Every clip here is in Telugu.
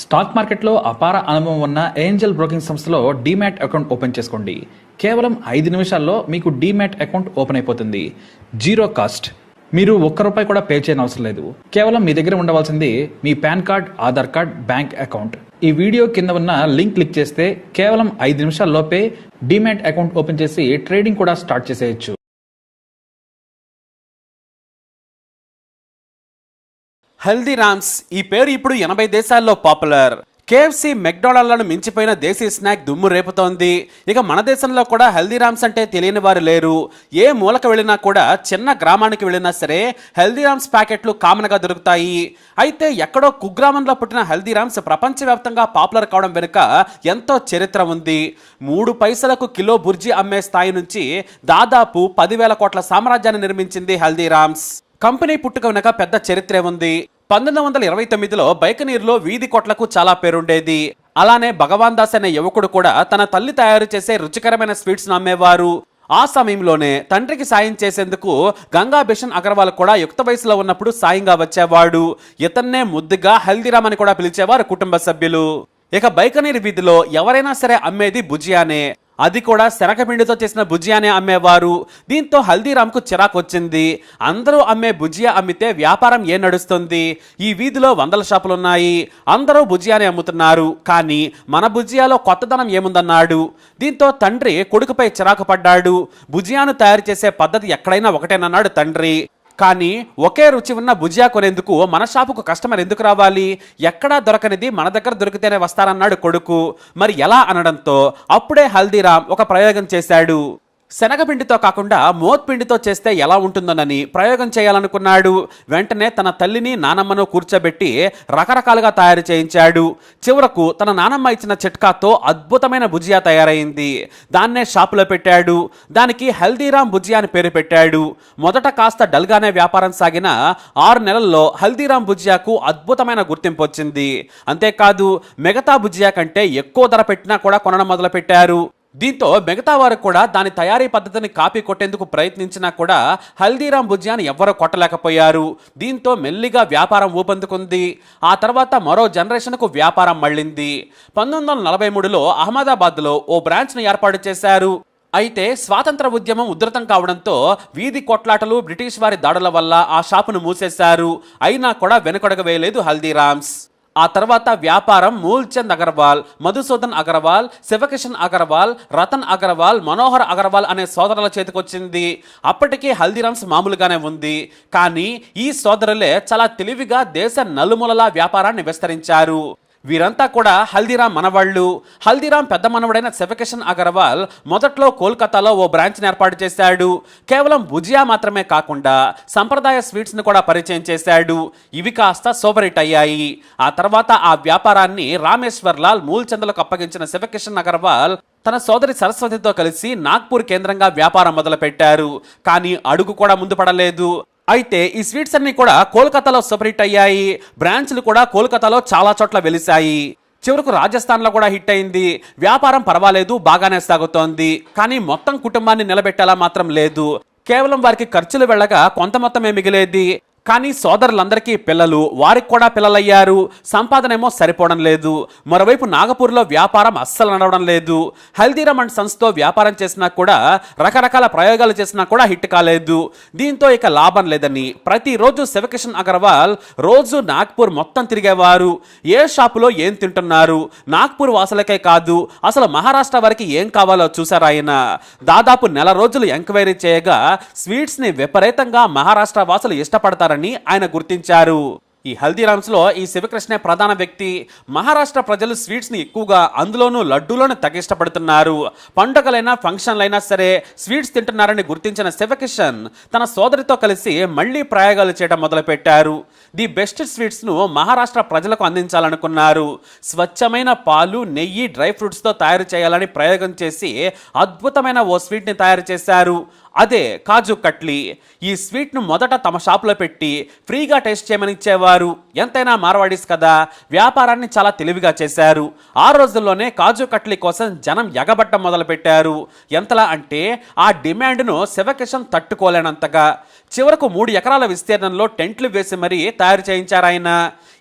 స్టాక్ మార్కెట్లో అపార అనుభవం ఉన్న ఏంజల్ బ్రోకింగ్ సంస్థలో డీమ్యాట్ అకౌంట్ ఓపెన్ చేసుకోండి. కేవలం 5 నిమిషాల్లో మీకు డీమ్యాట్ అకౌంట్ ఓపెన్ అయిపోతుంది. Zero cost. మీరు ₹1 కూడా పే చేయని అవసరం లేదు. కేవలం మీ దగ్గర ఉండవలసింది మీ pan card, Aadhaar card, bank account. ఈ వీడియో కింద ఉన్న లింక్ క్లిక్ చేస్తే కేవలం 5 నిమిషాల్లోపే డీమ్యాట్ అకౌంట్ ఓపెన్ చేసి ట్రేడింగ్ కూడా స్టార్ట్ చేసేయచ్చు. హల్దీరామ్స్ ఈ పేరు ఇప్పుడు 80 దేశాల్లో పాపులర్. కేఎఫ్సి, మెక్డొనాల్డ్లను మించిపోయిన దేశీ స్నాక్ దుమ్ము రేపుతోంది. ఇక మన దేశంలో కూడా హల్దీరామ్స్ అంటే తెలియని వారు లేరు. ఏ మూలకు వెళ్ళినా కూడా, చిన్న గ్రామానికి వెళ్ళినా సరే హల్దీరామ్స్ ప్యాకెట్లు కామన్గా దొరుకుతాయి. అయితే ఎక్కడో కుగ్రామంలో పుట్టిన హల్దీరామ్స్ ప్రపంచవ్యాప్తంగా పాపులర్ కావడం వెనుక ఎంతో చరిత్ర ఉంది. 3 పైసలకు కిలో బుర్జీ అమ్మే స్థాయి నుంచి దాదాపు 10,000 కోట్ల సామ్రాజ్యాన్ని నిర్మించింది హల్దీరామ్స్. కంపెనీ పుట్టుక వెనుక పెద్ద చరిత్రే ఉంది. 1929లో బైకనీర్లో వీధి కొట్లకు చాలా పేరుండేది. అలానే భగవాన్ దాస్ అనే యువకుడు కూడా తన తల్లి తయారు చేసే రుచికరమైన స్వీట్స్ అమ్మేవారు. ఆ సమయంలోనే తండ్రికి సాయం చేసేందుకు గంగా బిషన్ అగర్వాల్ కూడా యుక్త వయసులో ఉన్నప్పుడు సాయంగా వచ్చేవాడు. ఇతన్నే ముద్దుగా హల్దీరామ్ అని కూడా పిలిచేవారు కుటుంబ సభ్యులు. ఇక బైకనీర్ వీధిలో ఎవరైనా సరే అమ్మేది భుజియానే. అది కూడా శనగపిండితో చేసిన భుజియానే అమ్మేవారు. దీంతో హల్దీరామ్కు చిరాకు వచ్చింది. అందరూ అమ్మే భుజియా అమ్మితే వ్యాపారం ఏం నడుస్తుంది? ఈ వీధిలో 100 షాపులున్నాయి, అందరూ భుజియానే అమ్ముతున్నారు, కానీ మన భుజియాలో కొత్తదనం ఏముందన్నాడు. దీంతో తండ్రి కొడుకుపై చిరాకు పడ్డాడు. భుజియాను తయారు చేసే పద్ధతి ఎక్కడైనా ఒకటేనన్నాడు తండ్రి. కానీ ఒకే రుచి ఉన్న భుజియా కొనేందుకు మన షాపుకు కస్టమర్ ఎందుకు రావాలి? ఎక్కడా దొరకనిది మన దగ్గర దొరికితేనే వస్తారన్నాడు కొడుకు. మరి ఎలా అనడంతో అప్పుడే హల్దీరామ్ ఒక ప్రయోగం చేశాడు. శనగపిండితో కాకుండా మోత్పిండితో చేస్తే ఎలా ఉంటుందోనని ప్రయోగం చేయాలనుకున్నాడు. వెంటనే తన తల్లిని, నానమ్మను కూర్చోబెట్టి రకరకాలుగా తయారు చేయించాడు. చివరకు తన నానమ్మ ఇచ్చిన చిట్కాతో అద్భుతమైన భుజియా తయారైంది. దాన్నే షాపులో పెట్టాడు. దానికి హల్దీరామ్ భుజియా అని పేరు పెట్టాడు. మొదట కాస్త డల్గానే వ్యాపారం సాగిన 6 నెలల్లో హల్దీరామ్ భుజియాకు అద్భుతమైన గుర్తింపు వచ్చింది. అంతేకాదు, మిగతా భుజియా కంటే ఎక్కువ ధర పెట్టినా కూడా కొనడం మొదలుపెట్టారు. దీంతో మిగతా వారు కూడా దాని తయారీ పద్ధతిని కాపీ కొట్టేందుకు ప్రయత్నించినా కూడా హల్దీరామ్ భుజియాని ఎవ్వరూ కొట్టలేకపోయారు. దీంతో మెల్లిగా వ్యాపారం ఊపందుకుంది. ఆ తర్వాత మరో జనరేషన్కు వ్యాపారం మళ్ళింది. 1943లో అహ్మదాబాద్లో ఓ బ్రాంచ్ను ఏర్పాటు చేశారు. అయితే స్వాతంత్ర ఉద్యమం ఉధృతం కావడంతో వీధి కొట్లాటలు, బ్రిటిష్ వారి దాడుల వల్ల ఆ షాపును మూసేశారు. అయినా కూడా వెనుకడుగు వేయలేదు హల్దీరామ్స్. ఆ తర్వాత వ్యాపారం మూల్చంద్ అగర్వాల్, మధుసూదన్ అగర్వాల్, శివకిషన్ అగర్వాల్, రతన్ అగర్వాల్, మనోహర్ అగర్వాల్ అనే సోదరుల చేతికొచ్చింది. అప్పటికీ హల్దీరామ్స్ మామూలుగానే ఉంది. కానీ ఈ సోదరులే చాలా తెలివిగా దేశ నలుమూలలా వ్యాపారాన్ని విస్తరించారు. వీరంతా కూడా హల్దీరామ్ మనవాళ్ళు. హల్దీరామ్ పెద్ద మనవడైన శివకిషన్ అగర్వాల్ మొదట్లో కోల్కతాలో ఓ బ్రాంచ్ని ఏర్పాటు చేశాడు. కేవలం భుజియా మాత్రమే కాకుండా సంప్రదాయ స్వీట్స్ని కూడా పరిచయం చేశాడు. ఇవి కాస్త సూపర్ హిట్ అయ్యాయి. ఆ తర్వాత ఆ వ్యాపారాన్ని రామేశ్వర్ లాల్ మూల్చంద్లకు అప్పగించిన శివకిషన్ అగర్వాల్ తన సోదరి సరస్వతితో కలిసి నాగ్పూర్ కేంద్రంగా వ్యాపారం మొదలుపెట్టారు. కానీ అడుగు కూడా ముందు పడలేదు. అయితే ఈ స్వీట్స్ అన్ని కూడా కోల్కతాలో సూపర్ హిట్ అయ్యాయి. బ్రాంచ్లు కూడా కోల్కతాలో చాలా చోట్ల వెలిశాయి. చివరకు రాజస్థాన్లో కూడా హిట్ అయింది. వ్యాపారం పర్వాలేదు, బాగానే సాగుతోంది. కానీ మొత్తం కుటుంబాన్ని నిలబెట్టేలా మాత్రం లేదు. కేవలం వారికి ఖర్చులు వెళ్ళగా కొంత మొత్తమే మిగిలేది. కానీ సోదరులందరికీ పిల్లలు, వారికి కూడా పిల్లలయ్యారు. సంపాదనేమో సరిపోవడం లేదు. మరోవైపు నాగపూర్లో వ్యాపారం అస్సలు నడవడం లేదు. హల్దీరామ్ అండ్ సన్స్తో వ్యాపారం చేసినా కూడా, రకరకాల ప్రయోగాలు చేసినా కూడా హిట్ కాలేదు. దీంతో ఇక లాభం లేదని ప్రతిరోజు శివకిషన్ అగర్వాల్ రోజు నాగ్పూర్ మొత్తం తిరిగేవారు. ఏ షాపులో ఏం తింటున్నారు, నాగ్పూర్ వాసులకే కాదు అసలు మహారాష్ట్ర వారికి ఏం కావాలో చూశారాయన. దాదాపు నెల రోజులు ఎంక్వైరీ చేయగా స్వీట్స్ని విపరీతంగా మహారాష్ట్ర వాసులు ఇష్టపడతారని ఆయన గుర్తించారు. ఈ హల్దీరామ్స్ లో ఈ శివకృష్ణే ప్రధాన వ్యక్తి. మహారాష్ట్ర ప్రజలు స్వీట్స్ ని ఎక్కువగా, అందులోనూ లడ్డూలను తెగ ఇష్టపడుతున్నారు. పండుగలైనా ఫంక్షన్లైనా సరే స్వీట్స్ తింటున్నారని గుర్తించిన శివకిషన్ తన సోదరితో కలిసి మళ్లీ ప్రయోగాలు చేయడం మొదలుపెట్టారు. ది బెస్ట్ స్వీట్స్ ను మహారాష్ట్ర ప్రజలకు అందించాలనుకున్నారు. స్వచ్ఛమైన పాలు, నెయ్యి, డ్రై ఫ్రూట్స్ తో తయారు చేయాలని ప్రయోగం చేసి అద్భుతమైన ఓ స్వీట్ ని తయారు చేశారు. అదే కాజు కట్లీ. ఈ స్వీట్ను మొదట తమ షాపులో పెట్టి ఫ్రీగా టేస్ట్ చేయమని ఇచ్చేవారు. ఎంతైనా మార్వాడీస్ కదా, వ్యాపారాన్ని చాలా తెలివిగా చేశారు. ఆ రోజుల్లోనే కాజు కట్లీ కోసం జనం ఎగబట్టం మొదలుపెట్టారు. ఎంతలా అంటే ఆ డిమాండ్ను శివకిషన్ తట్టుకోలేనంతగా. చివరకు 3 ఎకరాల విస్తీర్ణంలో టెంట్లు వేసి మరీ తయారు చేయించారాయన.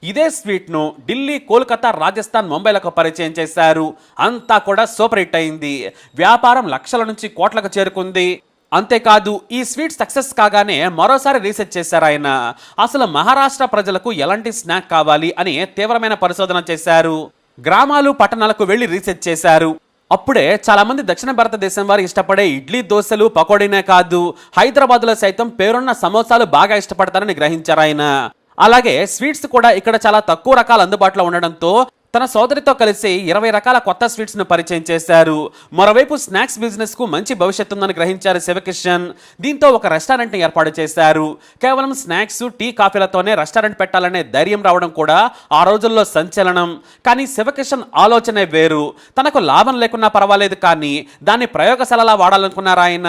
ఇదే స్వీట్ ను ఢిల్లీ, కోల్కతా, రాజస్థాన్, ముంబైలకు పరిచయం చేశారు. అంతా కూడా సూపర్ హిట్ అయింది. వ్యాపారం లక్షల నుంచి కోట్లకు చేరుకుంది. అంతేకాదు ఈ స్వీట్ సక్సెస్ కాగానే మరోసారి రీసెర్చ్ చేశారు ఆయన. అసలు మహారాష్ట్ర ప్రజలకు ఎలాంటి స్నాక్ కావాలి అని తీవ్రమైన పరిశోధన చేశారు. గ్రామాలు, పట్టణాలకు వెళ్లి రీసెర్చ్ చేశారు. అప్పుడే చాలా మంది దక్షిణ భారతదేశం వారు ఇష్టపడే ఇడ్లీ, దోశలు, పకోడీనే కాదు, హైదరాబాద్లో సైతం పేరున్న సమోసాలు బాగా ఇష్టపడతారని గ్రహించారు ఆయన. అలాగే స్వీట్స్ కూడా ఇక్కడ చాలా తక్కువ రకాలు అందుబాటులో ఉండడంతో తన సోదరితో కలిసి 20 రకాల కొత్త స్వీట్స్ ను పరిచయం చేశారు. మరోవైపు స్నాక్స్ బిజినెస్ కు మంచి భవిష్యత్తు ఉందని గ్రహించారు శివకిషన్. దీంతో ఒక రెస్టారెంట్ ని ఏర్పాటు చేశారు. కేవలం స్నాక్స్, టీ, కాఫీలతోనే రెస్టారెంట్ పెట్టాలనే ధైర్యం రావడం కూడా ఆ రోజుల్లో సంచలనం. కానీ శివకిషన్ ఆలోచనే వేరు. తనకు లాభం లేకున్నా పర్వాలేదు కానీ దాన్ని ప్రయోగశాలలా వాడాలనుకున్నారు ఆయన.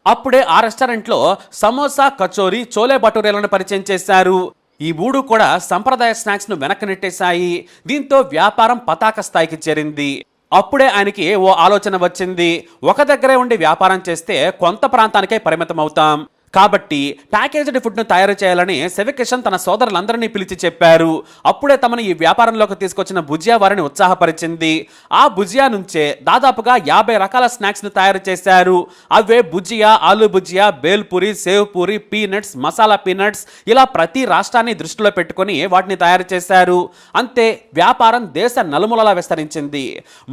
అప్పుడే ఆ రెస్టారెంట్ లో సమోసా, కచోరీ, చోలే భటూరేలను పరిచయం చేశారు. ఈ మూడు కూడా సంప్రదాయ స్నాక్స్ ను వెనక్కి నెట్టేశాయి. దీంతో వ్యాపారం పతాక స్థాయికి చేరింది. అప్పుడే ఆయనకి ఓ ఆలోచన వచ్చింది. ఒక దగ్గరే ఉండి వ్యాపారం చేస్తే కొంత ప్రాంతానికే పరిమితం అవుతాం. కాబట్టి ప్యాకేజ్డ్ ఫుడ్ ను తయారు చేయాలని శివకిషన్ తన సోదరులందరినీ పిలిచి చెప్పారు. అప్పుడే తమను ఈ వ్యాపారంలోకి తీసుకొచ్చిన భుజియా వారిని ఉత్సాహపరిచింది. ఆ భుజియా నుంచే దాదాపుగా 50 రకాల స్నాక్స్ ను తయారు చేశారు. అవే భుజియా, ఆలూ భుజియా, బేల్పూరి, సేవ్ పూరి, పీనట్స్, మసాలా పీనట్స్, ఇలా ప్రతి రాష్ట్రాన్ని దృష్టిలో పెట్టుకుని వాటిని తయారు చేశారు. అంతే, వ్యాపారం దేశ నలుమూలలా విస్తరించింది.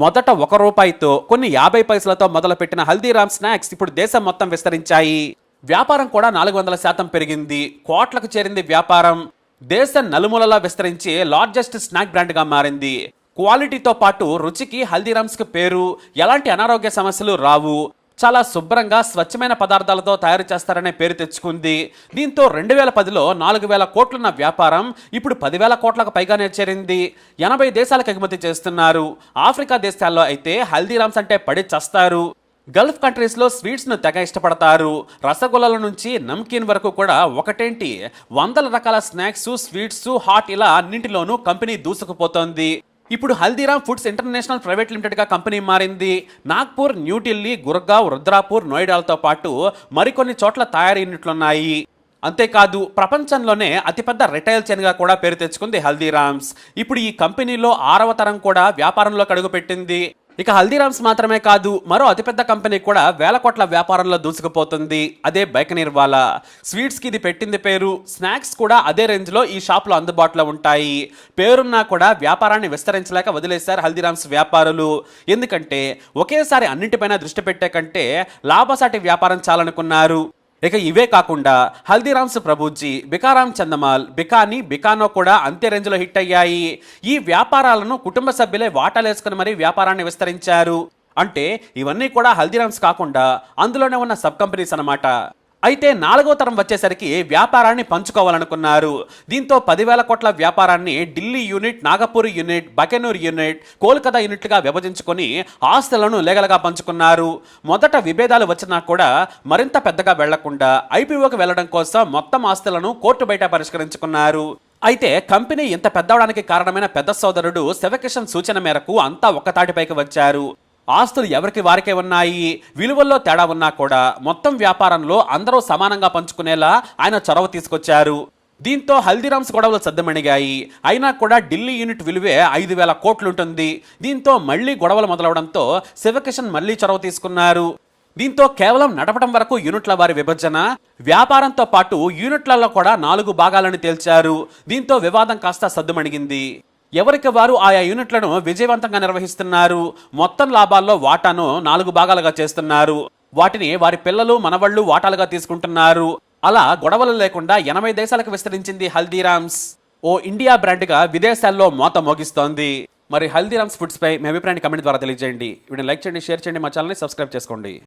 మొదట 1 రూపాయితో కొన్ని 50 పైసలతో మొదలుపెట్టిన హల్దీరామ్ స్నాక్స్ ఇప్పుడు దేశం మొత్తం విస్తరించాయి. వ్యాపారం కూడా 400% పెరిగింది. కోట్లకు చేరింది వ్యాపారం. దేశ నలుమూలలా విస్తరించి లార్జెస్ట్ స్నాక్ బ్రాండ్ గా మారింది. క్వాలిటీతో పాటు రుచికి హల్దీరామ్స్ కి పేరు. ఎలాంటి అనారోగ్య సమస్యలు రావు. చాలా శుభ్రంగా స్వచ్ఛమైన పదార్థాలతో తయారు చేస్తారనే పేరు తెచ్చుకుంది. దీంతో 2010లో 4,000 కోట్లున్న వ్యాపారం ఇప్పుడు 10,000 కోట్లకు పైగానే చేరింది. 80 దేశాలకు ఎగుమతి చేస్తున్నారు. ఆఫ్రికా దేశాల్లో అయితే హల్దీరామ్స్ అంటే పడి చస్తారు. గల్ఫ్ కంట్రీస్ లో స్వీట్స్ ను తెగ ఇష్టపడతారు. రసగుల్లాల నుంచి నమ్కీన్ వరకు కూడా ఒకటేంటి 100 రకాల స్నాక్స్, స్వీట్స్, హాట్ ఇలా అన్నింటిలోనూ కంపెనీ దూసుకుపోతోంది. ఇప్పుడు Haldiram foods international private limited గా కంపెనీ మారింది. నాగ్పూర్, న్యూఢిల్లీ, గుర్గావ్, రుద్రాపూర్, నోయిడాలతో పాటు మరికొన్ని చోట్ల తయారీ యూనిట్లున్నాయి. అంతేకాదు ప్రపంచంలోనే అతిపెద్ద రిటైల్ చైన్ గా కూడా పేరు తెచ్చుకుంది హల్దీరామ్స్. ఇప్పుడు ఈ కంపెనీలో 6వ తరం కూడా వ్యాపారంలోకి అడుగుపెట్టింది. ఇక హల్దీరామ్స్ మాత్రమే కాదు, మరో అతిపెద్ద కంపెనీ కూడా 1000 కోట్ల వ్యాపారంలో దూసుకుపోతుంది. అదే బైకనీర్ వాలా. స్వీట్స్ కి ఇది పెట్టింది పేరు. స్నాక్స్ కూడా అదే రేంజ్ లో ఈ షాప్ లో అందుబాటులో ఉంటాయి. పేరున్నా కూడా వ్యాపారాన్ని విస్తరించలేక వదిలేశారు హల్దీరామ్స్ వ్యాపారులు. ఎందుకంటే ఒకేసారి అన్నింటిపైన దృష్టి పెట్టే కంటే లాభసాటి వ్యాపారం చాలనుకున్నారు. ఇక ఇవే కాకుండా హల్దీరామ్స్ ప్రభుజీ, బికారామ్ చందమాల్, బికానీ, బికానో కూడా అంతే రేంజ్లో హిట్ అయ్యాయి. ఈ వ్యాపారాలను కుటుంబ సభ్యులే వాటాలేసుకుని మరీ వ్యాపారాన్ని విస్తరించారు. అంటే ఇవన్నీ కూడా హల్దీరామ్స్ కాకుండా అందులోనే ఉన్న సబ్ కంపెనీస్ అన్నమాట. అయితే 4వ తరం వచ్చేసరికి వ్యాపారాన్ని పంచుకోవాలనుకున్నారు. దీంతో 10,000 కోట్ల వ్యాపారాన్ని Delhi unit, Nagpur unit, Bikaner unit, Kolkata యూనిట్లుగా విభజించుకొని ఆస్తులను లేగలగా పంచుకున్నారు. మొదట విభేదాలు వచ్చినా కూడా మరింత పెద్దగా వెళ్లకుండా ఐపీఓకి వెళ్లడం కోసం మొత్తం ఆస్తులను కోర్టు బయట పరిష్కరించుకున్నారు. అయితే కంపెనీ ఇంత పెద్దవడానికి కారణమైన పెద్ద సోదరుడు శివకిషన్ సూచన మేరకు అంతా ఒక్కతాటిపైకి వచ్చారు. ఆస్తులు ఎవరికి వారికే ఉన్నాయి. విలువల్లో తేడా ఉన్నా కూడా మొత్తం వ్యాపారంలో అందరూ సమానంగా పంచుకునేలా ఆయన చొరవ తీసుకొచ్చారు. దీంతో హల్దీరామ్స్ గొడవలు సద్దుమణిగాయి. అయినా కూడా ఢిల్లీ యూనిట్ విలువే 5,000 కోట్లుంటుంది. దీంతో మళ్లీ గొడవలు మొదలవడంతో శివకిషన్ మళ్లీ చొరవ తీసుకున్నారు. దీంతో కేవలం నడపడం వరకు యూనిట్ల వారి విభజన, వ్యాపారంతో పాటు యూనిట్లలో కూడా 4 భాగాలను తేల్చారు. దీంతో వివాదం కాస్త సద్దుమణిగింది. ఎవరికి వారు ఆయా యూనిట్లను విజయవంతంగా నిర్వహిస్తున్నారు. మొత్తం లాభాల్లో వాటాను 4 భాగాలుగా చేస్తున్నారు. వాటిని వారి పిల్లలు, మనవళ్లు వాటాలుగా తీసుకుంటున్నారు. అలా గొడవలు లేకుండా 80 దేశాలకు విస్తరించింది హల్దీరామ్స్. ఓ ఇండియా బ్రాండ్ గా విదేశాల్లో మోత మోగిస్తోంది. మరి హల్దీరామ్స్ ఫుడ్స్ పై మీ అభిప్రాయాన్ని కమెంట్ ద్వారా తెలియజేయండి. వీడియోని లైక్ చేయండి, షేర్ చేయండి, మా ఛానల్ని సబ్స్క్రైబ్ చేసుకోండి.